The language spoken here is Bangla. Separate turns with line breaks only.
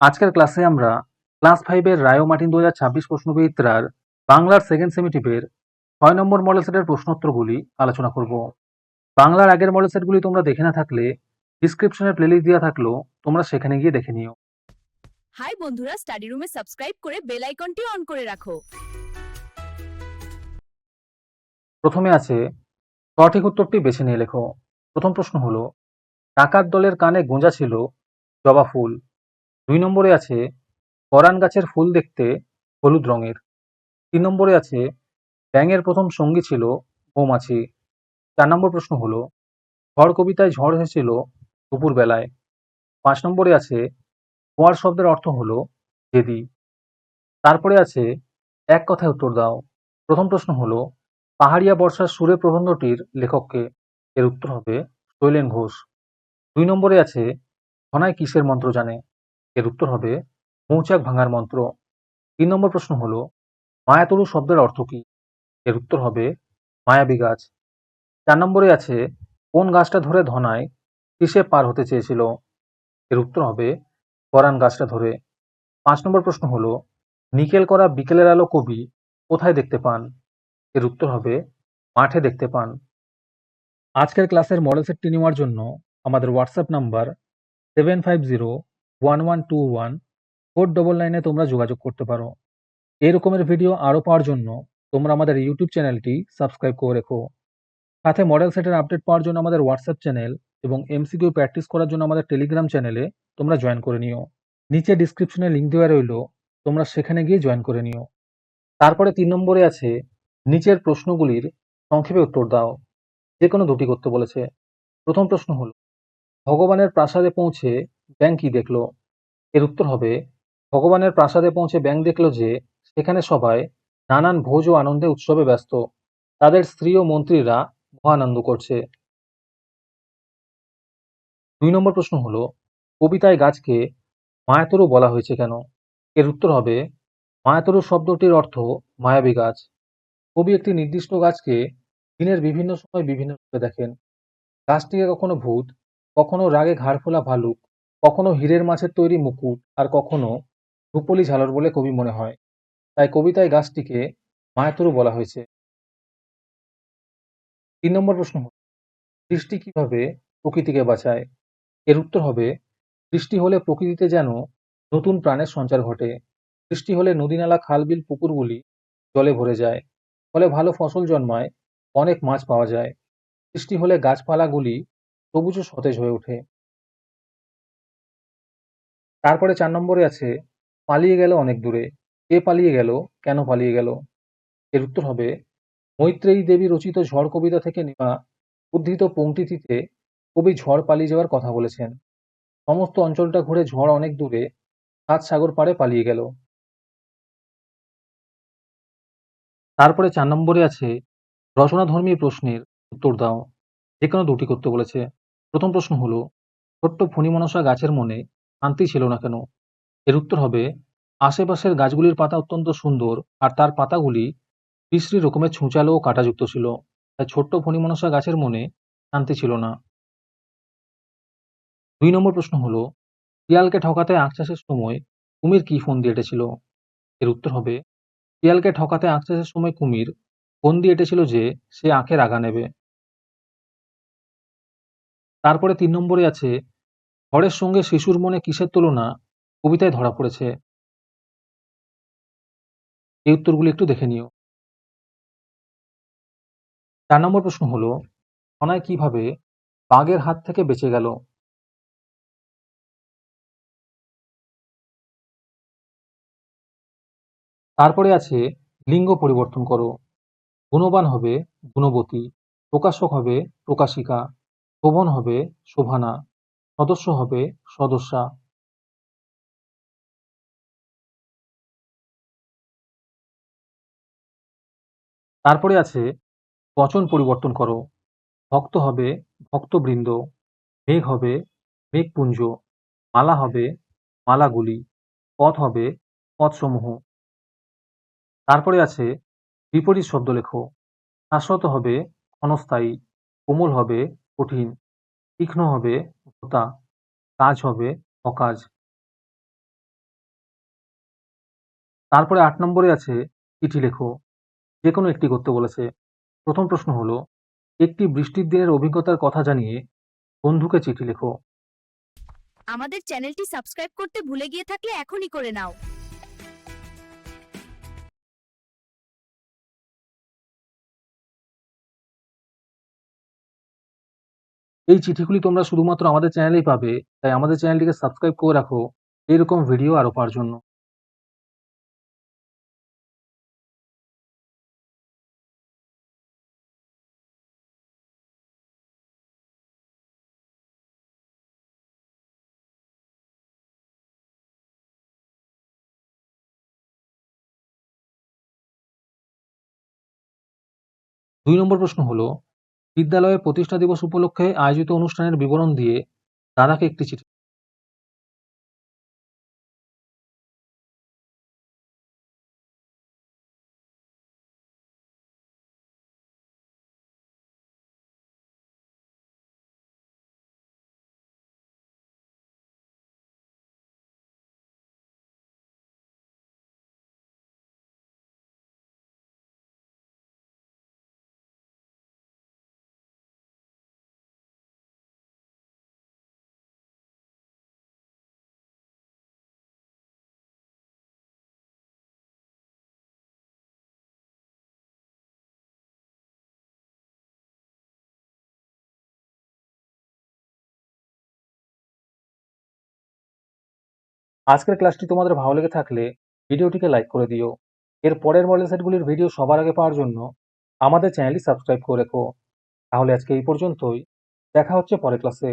আজকের ক্লাসে আমরা ক্লাস 5 এর রায় ও মার্টিন 2026 প্রশ্নবিচিত্রার বাংলার সেকেন্ড সেমিটিভের 6 নম্বর মডেল সেটের প্রশ্নোত্তরগুলি আলোচনা করব। বাংলার আগের মডেল সেটগুলি তোমরা দেখে না থাকলে ডিসক্রিপশনে প্লেলিস্ট দেওয়া থাকলো, তোমরা সেখানে গিয়ে দেখে নিও।
হাই বন্ধুরা, স্টাডি রুমে সাবস্ক্রাইব করে বেল আইকনটি অন করে রাখো।
প্রথমে আছে সঠিক উত্তরটি বেছে নিয়ে লেখো। প্রথম প্রশ্ন হলো, ডাকাত দলের কানে গোঁজা ছিল জবা ফুল। 2 নম্বরে আছে পরাণ গাছের ফুল দেখতে হলুদ রঙের। 3 নম্বরে আছে ব্যাঙের প্রথম সঙ্গী ছিল মৌমাছি। 4 নম্বর প্রশ্ন হলো, ঝড় কবিতায় ঝড় এসেছিল দুপুর বেলায়। 5 নম্বরে আছে ফোঁয়ার শব্দের অর্থ হলো জেদি। তারপরে আছে এক কথায় উত্তর দাও। প্রথম প্রশ্ন হলো, পাহাড়িয়া বর্ষার সুরে প্রবন্ধটির লেখককে? এর উত্তর হবে শৈলেন ঘোষ। 2 নম্বরে আছে ঘনায় কিসের মন্ত্র জানে? এর উত্তর হবে মৌচাক ভাঙার মন্ত্র। 3 নম্বর প্রশ্ন হলো, মায়াতরু শব্দের অর্থ কি? এর উত্তর হবে মায়াবী গাছ। 4 নম্বরে আছে কোন গাছটা ধরে ধনায় কিসে পার হতে চেয়েছিল? এর উত্তর হবে পরাণ গাছটা ধরে। 5 নম্বর প্রশ্ন হলো, নিকেল করা বিকেলের আলো কবি কোথায় দেখতে পান? এর উত্তর হবে মাঠে দেখতে পান। আজকের ক্লাসের মডেল সেটটি নেওয়ার জন্য আমাদের হোয়াটসঅ্যাপ নাম্বার 7501114999 তোমরা যোগাযোগ করতে পারো। এই রকমের ভিডিও আরও পাওয়ার জন্য তোমরা আমাদের ইউটিউব চ্যানেলটি সাবস্ক্রাইব করে রেখো। সাথে মডেল সেটের আপডেট পাওয়ার জন্য আমাদের হোয়াটসঅ্যাপ চ্যানেল এবং এমসিকিউ প্র্যাকটিস করার জন্য আমাদের টেলিগ্রাম চ্যানেলে তোমরা জয়েন করে নিও। নিচে ডিসক্রিপশনে লিঙ্ক দেওয়া রইলো, তোমরা সেখানে গিয়ে জয়েন করে নিও। তারপরে 3 নম্বরে আছে নিচের প্রশ্নগুলির সংক্ষেপে উত্তর দাও। যে কোনো দুটি করতে বলেছে। প্রথম প্রশ্ন হলো, ভগবানের প্রাসাদে পৌঁছে ব্যাঙ কি দেখলো? এর উত্তর হবে ভগবানের প্রাসাদে পৌঁছে ব্যাঙ দেখলো যে সেখানে সবাই নানান ভোজ ও আনন্দে উৎসবে ব্যস্ত। তাদের স্ত্রী ও মন্ত্রীরা মহানন্দ করছে। 2 নম্বর প্রশ্ন হলো, কবিতায় গাছকে মায়াতরু বলা হয়েছে কেন? এর উত্তর হবে মায়াতরু শব্দটির অর্থ মায়াবী গাছ। কবি একটি নির্দিষ্ট গাছকে দিনের বিভিন্ন সময় বিভিন্ন রূপে দেখেন। গাছটিকে কখনো ভূত, কখনো রাগে ঘাড় ফোলা ভালুক, কখনো হীরের মাছের তৈরি মুকুট, আর কখনো রূপলি ঝালর বলে কবি মনে হয়। তাই কবিতায় গাছটিকে মায়াতরু বলা হয়েছে। 3 নম্বর প্রশ্ন হলো, বৃষ্টি কিভাবে প্রকৃতিকে বাঁচায়? এর উত্তর হবে বৃষ্টি হলে প্রকৃতিতে যেন নতুন প্রাণের সঞ্চার ঘটে। বৃষ্টি হলে নদী-নালা, খাল-বিল, পুকুরগুলি জলে ভরে যায়। ফলে ভালো ফসল জন্মায়, অনেক মাছ পাওয়া যায়। বৃষ্টি হলে গাছপালাগুলি সবুজ ও সতেজ হয়ে ওঠে। তারপরে 4 নম্বরে আছে পালিয়ে গেল অনেক দূরে। কে পালিয়ে গেল? কেন পালিয়ে গেল? এর উত্তর হবে মৈত্রেয়ী দেবী রচিত ঝড় কবিতা থেকে নেওয়া উদ্ধৃত পংক্তিটিতে কবি ঝড় পালিয়ে যাওয়ার কথা বলেছেন। সমস্ত অঞ্চলটা ঘুরে ঝড় অনেক দূরে 7 সাগর পাড়ে পালিয়ে গেল। তারপরে 4 নম্বরে আছে রচনাধর্মী প্রশ্নের উত্তর দাও। যে কোনো দুটি করতে বলেছে। প্রথম প্রশ্ন হলো, ছোট্ট ফণিমনসা গাছের মনে শান্তি ছিল না কেন? এর উত্তর হবে আশেপাশের গাছগুলির পাতা অত্যন্ত সুন্দর, আর তার পাতাগুলি বিশ্রী রকমের ছুঁচালো ও কাঁটাযুক্ত ছিল। তাই ছোট্ট ফণিমনসা গাছের মনে শান্তি ছিল না। 2 নম্বর প্রশ্ন হলো, শিয়ালকে ঠকাতে আখ চাষের সময় কুমির কি ফোন দিয়ে এঁটেছিল? এর উত্তর হবে শিয়ালকে ঠকাতে আখ চাষের সময় কুমির ফোন দিয়ে এঁটেছিল যে সে আখের আগা নেবে। তারপরে 3 নম্বরে আছে ঝড়ের সঙ্গে শিশুর মনে কিসের তুলনা কবিতায় ধরা পড়েছে? এই উত্তরগুলি একটু দেখে নিও। 4 নম্বর প্রশ্ন হলো, ঘনায় কিভাবে বাঘের হাত থেকে বেঁচে গেল? তারপরে আছে লিঙ্গ পরিবর্তন করো। গুণবান হবে গুণবতী, প্রকাশক হবে প্রকাশিকা, শোভন হবে শোভানা, সদস্য হবে সদস্যা। তারপরে আছে বচন পরিবর্তন করো। ভক্ত হবে ভক্তবৃন্দ, মেঘ হবে মেঘপুঞ্জ, মালা হবে মালাগুলি, পথ হবে পথসমূহ। তারপরে আছে বিপরীত শব্দ লেখো। শাশ্বত হবে ক্ষণস্থায়ী, কোমল হবে কঠিন, তীক্ষ্ণ হবে ভোঁতা, কাজ হবে অকাজ। তারপরে ৮ নম্বরে আছে চিঠি লেখো। যে কোনো একটি করতে বলেছে। প্রথম প্রশ্ন হলো, একটি বৃষ্টির দিনের অভিজ্ঞতার কথা জানিয়ে বন্ধুকে চিঠি লেখো।
আমাদের চ্যানেলটি সাবস্ক্রাইব করতে ভুলে গিয়ে থাকলে এখনই করে নাও।
এই চিঠিগুলি তোমরা শুধুমাত্র আমাদের চ্যানেলেই পাবে, তাই আমাদের চ্যানেলটিকে সাবস্ক্রাইব করে রাখো এরকম ভিডিও আরও পাওয়ার জন্য। দুই নম্বর প্রশ্ন হলো, বিদ্যালয়ের প্রতিষ্ঠা দিবস উপলক্ষে আয়োজিত অনুষ্ঠানের বিবরণ দিয়ে দাদাকে একটি চিঠি। আজকের ক্লাসটি তোমাদের ভালো লেগে থাকলে ভিডিওটিকে লাইক করে দিও। এর পরের মডেল সেটগুলির ভিডিও সবার আগে পাওয়ার জন্য আমাদের চ্যানেলটি সাবস্ক্রাইব করে রেখো। তাহলে আজকে এই পর্যন্তই। দেখা হচ্ছে পরের ক্লাসে।